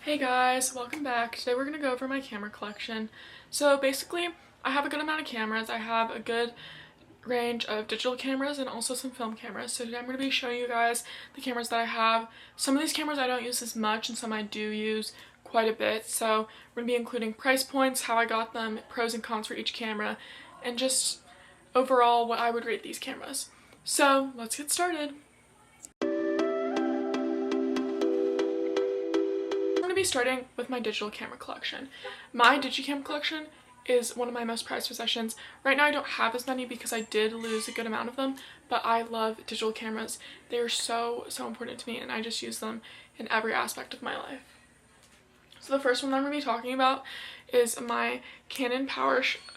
Hey guys, welcome back. Today we're going to go over my camera collection. So basically, I have a good amount of cameras. I have a good range of digital cameras and also some film cameras. So today I'm going to be showing you guys the cameras that I have. Some of these cameras I don't use as much and some I do use quite a bit. So we're going to be including price points, how I got them, pros and cons for each camera, and just overall what I would rate these cameras. So let's get started. Be starting with my digital camera collection. My Digicam collection is one of my most prized possessions. Right now I don't have as many because I did lose a good amount of them, but I love digital cameras. They are so important to me and I just use them in every aspect of my life. So the first one I'm going to be talking about is my Canon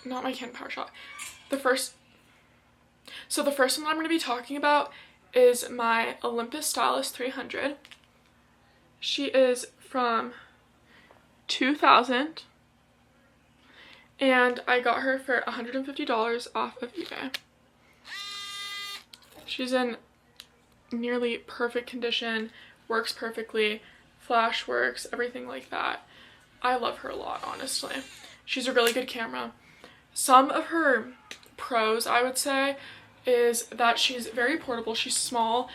not my Canon PowerShot. The first one I'm going to be talking about is my Olympus Stylus 300. She is from 2000 and I got her for $150 off of eBay. She's in nearly perfect condition, works perfectly, flash works, everything like that. I love her a lot, honestly. She's a really good camera. Some of her pros, I would say, is that she's very portable. She's small,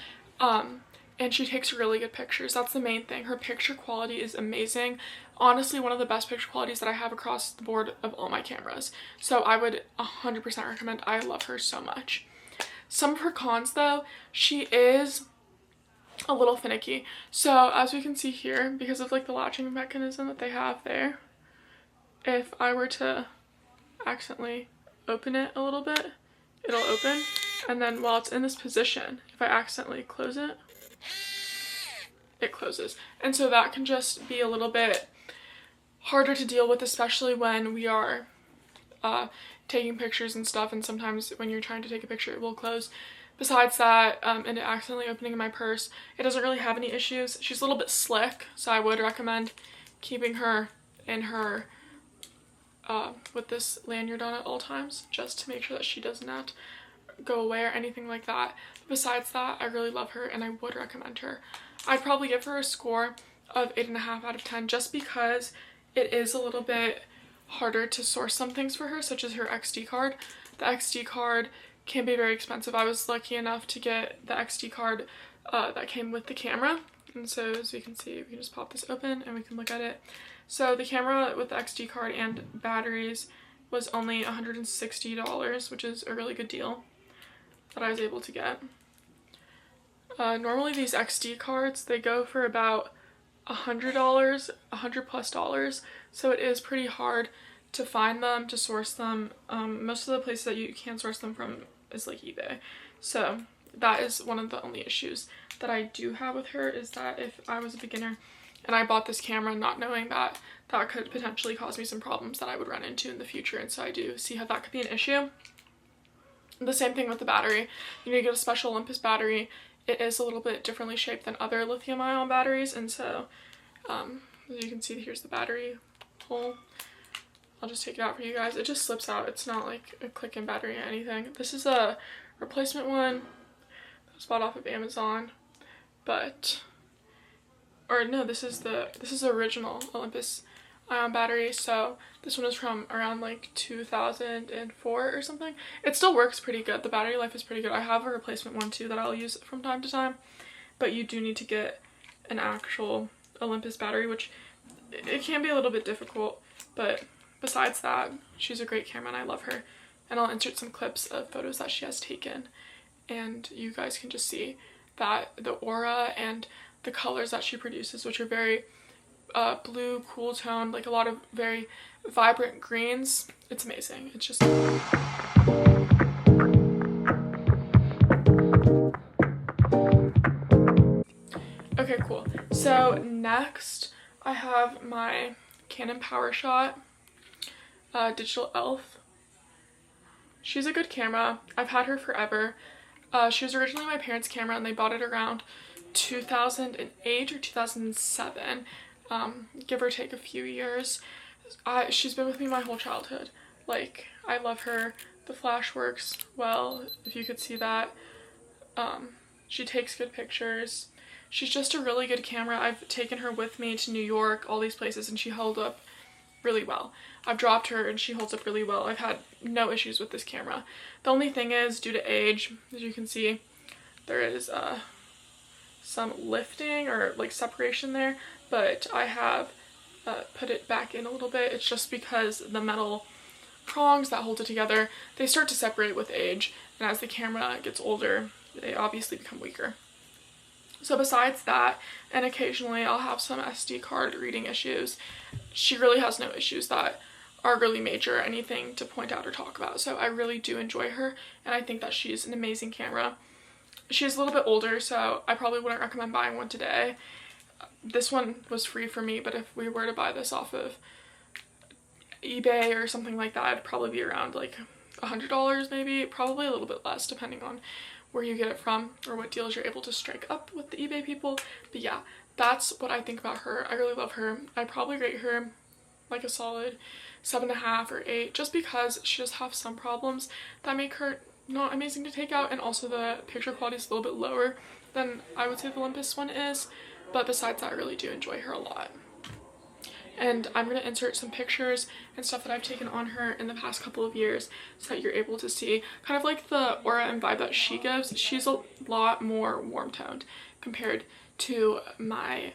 and she takes really good pictures. That's the main thing. Her picture quality is amazing. Honestly, one of the best picture qualities that I have across the board of all my cameras. So I would 100% recommend. I love her so much. Some of her cons though, she is a little finicky. So as we can see here, because of like the latching mechanism that they have there, if I were to accidentally open it a little bit, it'll open. And then while it's in this position, if I accidentally close it, it closes. And so that can just be a little bit harder to deal with, especially when we are taking pictures and stuff, and sometimes when you're trying to take a picture it will close. Besides that, and it accidentally opening in my purse, it doesn't really have any issues. She's a little bit slick, so I would recommend keeping her in her with this lanyard on at all times, just to make sure that she does not go away or anything like that. But besides that, I really love her and I would recommend her. I'd probably give her a score of 8.5 out of 10 just because it is a little bit harder to source some things for her, such as her XD card. The XD card can be very expensive. I was lucky enough to get the XD card that came with the camera, and so as we can see, we can just pop this open and we can look at it. So the camera with the XD card and batteries was only $160, which is a really good deal that I was able to get. Normally these XD cards, they go for about $100, $100+, so it is pretty hard to find them, to source them. Most of the places that you can source them from is like eBay. So that is one of the only issues that I do have with her, is that if I was a beginner and I bought this camera not knowing that that could potentially cause me some problems that I would run into in the future, and so I do see how that could be an issue. The same thing with the battery. You need to get a special Olympus battery. It is a little bit differently shaped than other lithium-ion batteries, and so as you can see, here's the battery hole. I'll just take it out for you guys. It just slips out. It's not like a click-in battery or anything. This is a replacement one that was bought off of Amazon, but this is the original Olympus ion battery. So this one is from around like 2004 or something. It still works pretty good. The battery life is pretty good. I have a replacement one too that I'll use from time to time, but you do need to get an actual Olympus battery, which it can be a little bit difficult, but besides that, she's a great camera and I love her. And I'll insert some clips of photos that she has taken, and you guys can just see that the aura and the colors that she produces, which are very blue, cool tone, like a lot of very vibrant greens. It's amazing. It's just okay, cool. So next I have my Canon PowerShot Digital Elf. She's a good camera. I've had her forever. She was originally my parents' camera and they bought it around 2008 or 2007. Give or take a few years. She's been with me my whole childhood. Like, I love her. The flash works well, if you could see that. She takes good pictures. She's just a really good camera. I've taken her with me to New York, all these places, and she held up really well. I've dropped her and she holds up really well. I've had no issues with this camera. The only thing is, due to age, as you can see, there is some lifting or like separation there, but I have put it back in a little bit. It's just because the metal prongs that hold it together, they start to separate with age, and as the camera gets older, they obviously become weaker. So besides that, and occasionally I'll have some SD card reading issues, she really has no issues that are really major, anything to point out or talk about. So I really do enjoy her, and I think that she's an amazing camera. She's a little bit older, so I probably wouldn't recommend buying one today. This one was free for me, but if we were to buy this off of eBay or something like that, it'd probably be around like $100 maybe, probably a little bit less depending on where you get it from or what deals you're able to strike up with the eBay people. But yeah, that's what I think about her. I really love her. I'd probably rate her like a solid 7.5 or 8, just because she does have some problems that make her not amazing to take out, and also the picture quality is a little bit lower than I would say the Olympus one is. But besides that, I really do enjoy her a lot. And I'm going to insert some pictures and stuff that I've taken on her in the past couple of years so that you're able to see kind of like the aura and vibe that she gives. She's a lot more warm toned compared to my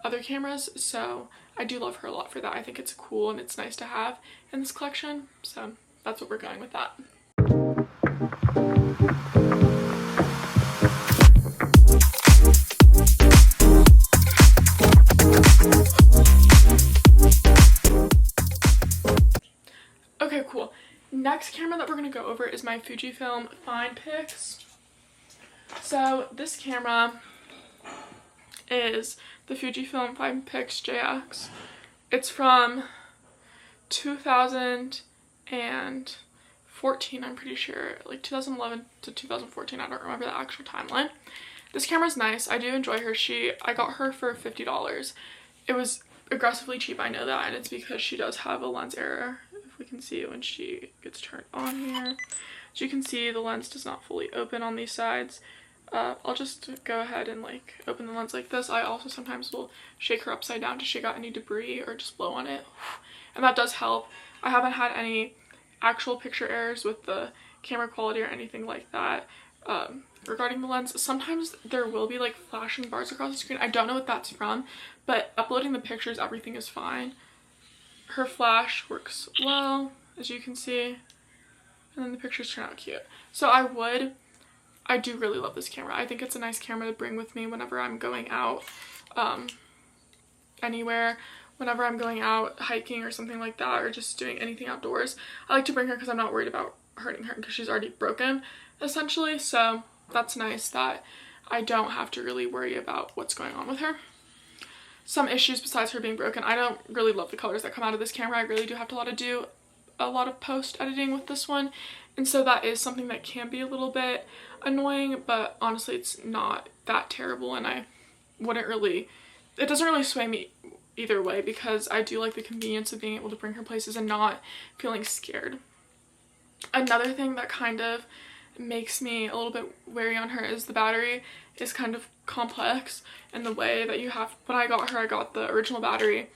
other cameras, so I do love her a lot for that. I think it's cool and it's nice to have in this collection, so that's what we're going with that. Okay, cool. Next camera that we're going to go over is my Fujifilm FinePix. So this camera is the Fujifilm FinePix JX. It's from 2014, I'm pretty sure, like 2011 to 2014. I don't remember the actual timeline. This camera's nice. I do enjoy her. I got her for $50. It was aggressively cheap, I know that, and it's because she does have a lens error. If we can see it when she gets turned on here. As you can see, the lens does not fully open on these sides. I'll just go ahead and like open the lens like this. I also sometimes will shake her upside down to shake out any debris or just blow on it, and that does help. I haven't had any actual picture errors with the camera quality or anything like that. Regarding the lens, sometimes there will be like flashing bars across the screen. I don't know what that's from, but uploading the pictures, everything is fine. Her flash works well, as you can see, and then the pictures turn out cute. So I do really love this camera. I think it's a nice camera to bring with me whenever I'm going out anywhere, whenever I'm going out hiking or something like that, or just doing anything outdoors. I like to bring her because I'm not worried about hurting her because she's already broken, essentially. So that's nice that I don't have to really worry about what's going on with her. Some issues besides her being broken, I don't really love the colors that come out of this camera. I really do have to do a lot of post editing with this one, and so that is something that can be a little bit annoying, but honestly it's not that terrible, and it doesn't really sway me either way because I do like the convenience of being able to bring her places and not feeling scared. Another thing that kind of makes me a little bit wary on her is the battery is kind of complex in the way that you have. When I got her, I got the original battery,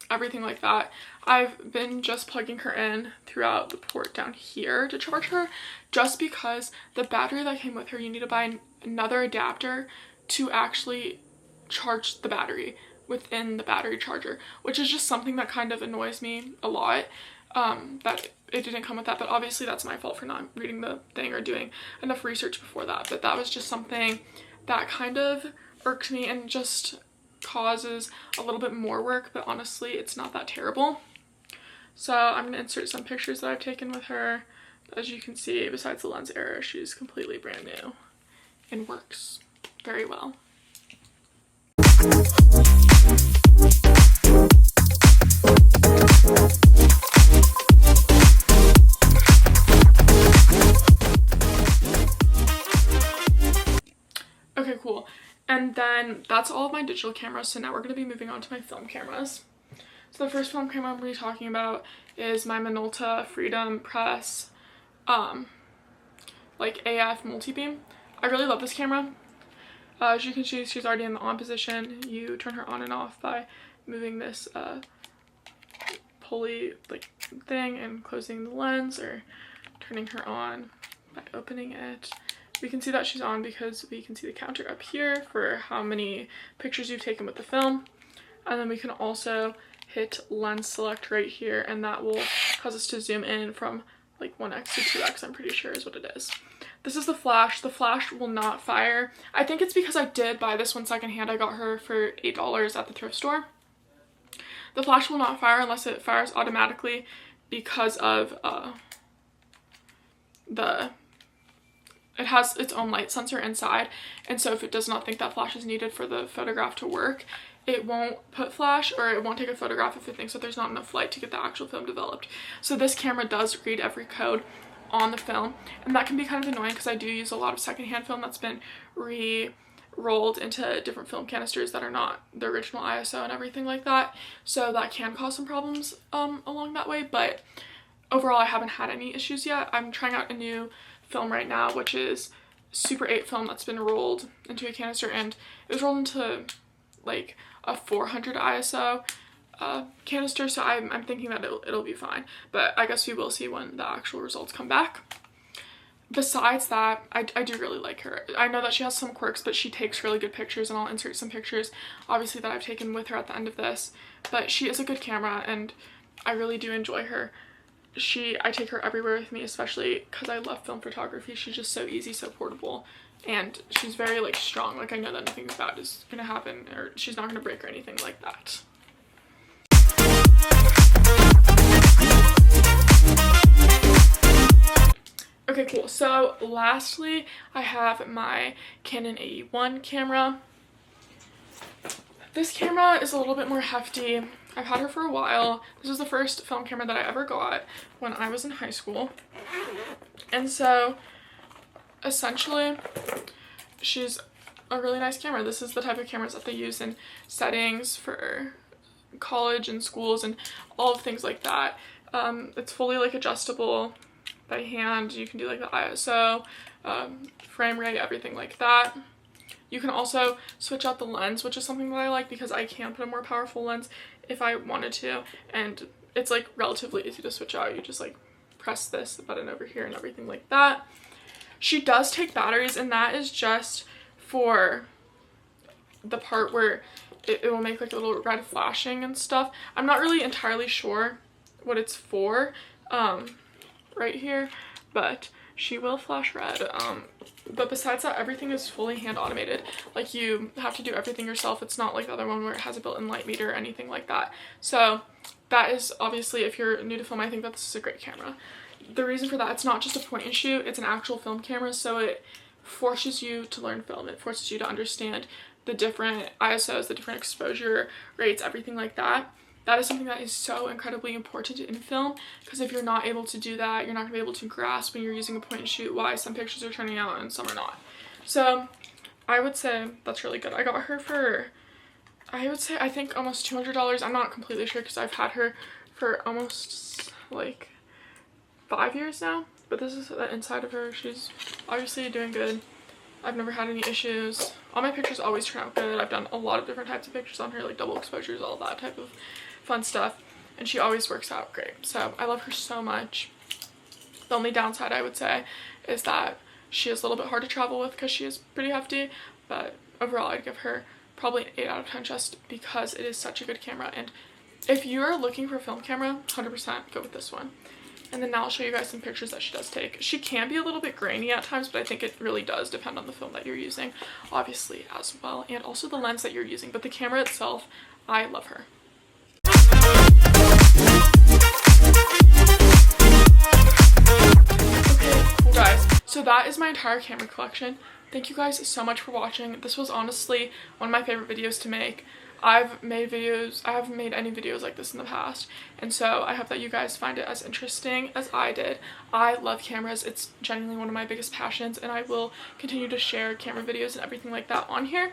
everything like that. I've been just plugging her in throughout the port down here to charge her, just because the battery that came with her, you need to buy another adapter to actually charge the battery within the battery charger, which is just something that kind of annoys me a lot, that it didn't come with that. But obviously that's my fault for not reading the thing or doing enough research before that. But that was just something that kind of irks me and just causes a little bit more work, but honestly it's not that terrible. So I'm going to insert some pictures that I've taken with her. As you can see, besides the lens error, she's completely brand new and works very well. Okay, cool. And then that's all of my digital cameras, so now we're going to be moving on to my film cameras. So the first film camera I'm going to be talking about is my Minolta Freedom Press like AF multi-beam. I really love this camera. As you can see, she's already in the on position. You turn her on and off by moving this pulley like thing and closing the lens, or turning her on by opening it. We can see that she's on because we can see the counter up here for how many pictures you've taken with the film. And then we can also hit lens select right here, and that will cause us to zoom in from like 1x to 2x, I'm pretty sure is what it is. This is the flash. The flash will not fire. I think it's because I did buy this one secondhand. I got her for $8 at the thrift store. The flash will not fire unless it fires automatically because of it has its own light sensor inside, and so if it does not think that flash is needed for the photograph to work, it won't put flash, or it won't take a photograph if it thinks that there's not enough light to get the actual film developed. So this camera does read every code on the film, and that can be kind of annoying because I do use a lot of secondhand film that's been re-rolled into different film canisters that are not the original ISO and everything like that, so that can cause some problems along that way. But overall, I haven't had any issues yet. I'm trying out a new film right now, which is Super 8 film that's been rolled into a canister, and it was rolled into like a 400 ISO canister, so I'm thinking that it'll be fine, but I guess we will see when the actual results come back. Besides that, I do really like her. I know that she has some quirks, but she takes really good pictures, and I'll insert some pictures obviously that I've taken with her at the end of this, but she is a good camera and I really do enjoy her. I take her everywhere with me, especially because I love film photography. She's just so easy, so portable, and she's very like strong. Like, I know that nothing bad is gonna happen, or she's not gonna break or anything like that. Okay, cool. So lastly, I have my Canon 81 camera. This camera is a little bit more hefty. I've had her for a while. This was the first film camera that I ever got when I was in high school. And so essentially, she's a really nice camera. This is the type of cameras that they use in settings for college and schools and all of things like that. It's fully like adjustable by hand. You can do like the ISO, frame rate, everything like that. You can also switch out the lens, which is something that I like because I can put a more powerful lens if I wanted to, and it's like relatively easy to switch out. You just like press this button over here and everything like that. She does take batteries, and that is just for the part where it will make like a little red flashing and stuff. I'm not really entirely sure what it's for right here, but she will flash red. But besides that, everything is fully hand automated. Like, you have to do everything yourself. It's not like the other one where it has a built-in light meter or anything like that. So that is obviously, if you're new to film, I think that this is a great camera. The reason for that, it's not just a point and shoot, it's an actual film camera, so it forces you to learn film. It forces you to understand the different ISOs, the different exposure rates, everything like that. That is something that is so incredibly important in film, because if you're not able to do that, you're not going to be able to grasp when you're using a point and shoot why some pictures are turning out and some are not. So I would say that's really good. I got her for, I would say, I think almost $200. I'm not completely sure because I've had her for almost like 5 years now, but this is the inside of her. She's obviously doing good. I've never had any issues. All my pictures always turn out good. I've done a lot of different types of pictures on her, like double exposures, all that type of fun stuff, and she always works out great. So I love her so much. The only downside, I would say, is that she is a little bit hard to travel with because she is pretty hefty, but overall I'd give her probably an 8 out of 10 just because it is such a good camera. And if you're looking for a film camera, 100% go with this one. And then now I'll show you guys some pictures that she does take. She can be a little bit grainy at times, but I think it really does depend on the film that you're using, obviously, as well, and also the lens that you're using. But the camera itself, I love her. Okay, cool guys. So that is my entire camera collection. Thank you guys so much for watching. This was honestly one of my favorite videos to make. I haven't made any videos like this in the past, and so I hope that you guys find it as interesting as I did. I love cameras. It's genuinely one of my biggest passions, and I will continue to share camera videos and everything like that on here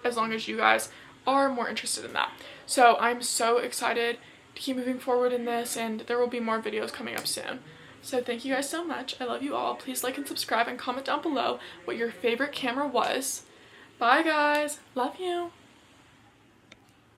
as long as you guys are more interested in that. So I'm so excited to keep moving forward in this, and there will be more videos coming up soon. So thank you guys so much. I love you all. Please like and subscribe and comment down below what your favorite camera was. Bye guys. Love you.